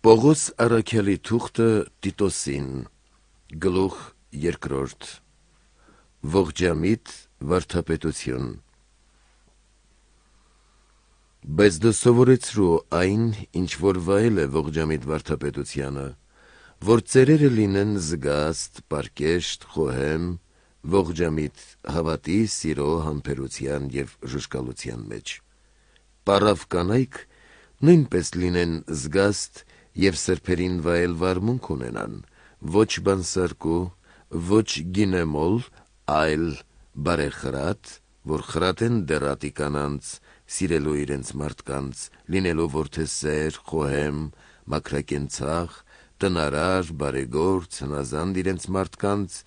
Պողոս առաքյալի թուղթը Տիտոսին, գլուխ 2. Ողջամիտ վարդապետություն։ Բայց դու սովորեցրու այն, ինչ որ վայել է ողջամիտ վարդապետությանը, որ ծերերը լինեն զգաստ, պարկեշտ, խոհեմ, ողջամիտ հավատի, սիրո, համբերության և ժուժկալության մեջ։ Պարավ կանայք նույնպես լինեն զգաստ և սրբերին վայել վարմունք ունենան, ոչ բանսարկու, ոչ գինեմոլ, այլ բարեխրատ, որ խրատեն դեռատի կանանց, սիրելու իրենց մարդկանց, լինելու որդեսեր, խոհեմ, մաքրակենցաղ, տնարար, բարեգործ, հնազանդ իրենց մարդկանց,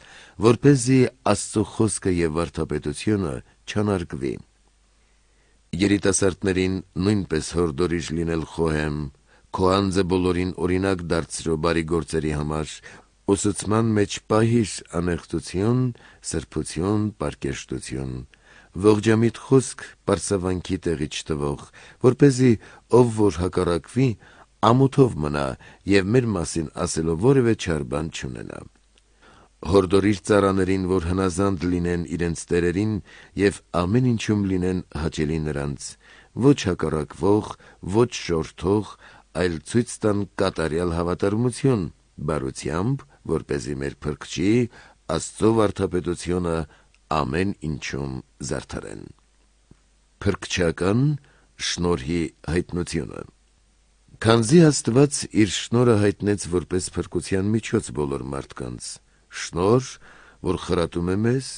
որպեսզի Աստծո խոսքը և վարդապետությունը չանարգվի։ Երիտասարդներին նույնպես հորդորիր լինել խոհեմ, քո անձը բոլորին օրինակ դարձրու բարի գործերի համար, ուսուցման մեջ պահիր անեղծություն, սրբություն, պարկեշտություն, ողջամիտ խոսք պարսավանքի տեղի չտվող, որպեսզի ով որ հակառակվի, ամոթով մնա և մեր մասին ասելով որևէ չար բան չունենա։ Հորդորիր ծառաներին, որ հնազանդ լինեն իրենց տերերին և ամեն ինչում լինեն հաճելի նրանց, ոչ հակառակվող, ոչ շորդող, այլ ցույց տան կատարյալ հավատարմություն, բարությամբ, որպեսզի մեր Փրկչի, Աստծո վարդապետությունը ամեն ինչում զարդարեն։ Փրկչական շնորհի հայտնությունը։ Քանզի Աստված իր շնորհը հայտնեց որպես փրկության միջոց բոլոր մարդկանց, շնորհ, որ խրատում է մեզ,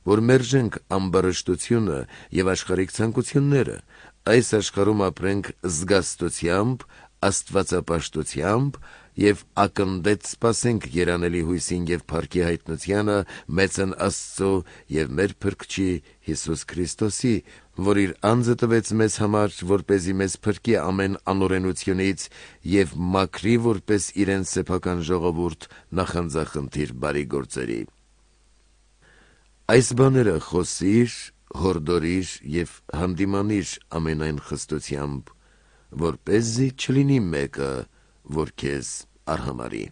որ մերժենք ամբարշտությունը և աշխարհիկ ցանկությունները, այս աշխարհում ապրենք զգաստությամբ, աստվածապաշտությամբ և ակնդեց սպասենք երանելի հույսին և փառքի հայտնությանը մեծն Աստծո և մեր Փրկչի Հիսուս Քրիստոսի, որ իր անձը տվեց մեզ համար, որպեսզի մեզ փրկի ամեն անօրենությունից և մաքրի որպես իրեն սեփական ժողովուրդ նախանձախնդիր բարի գործերի։ Այս բաները խոսիր, հորդորիր և հանդիմանիր ամենայն խստությամբ, որպեսզի չլինի մեկը, որ քեզ արհամարհի։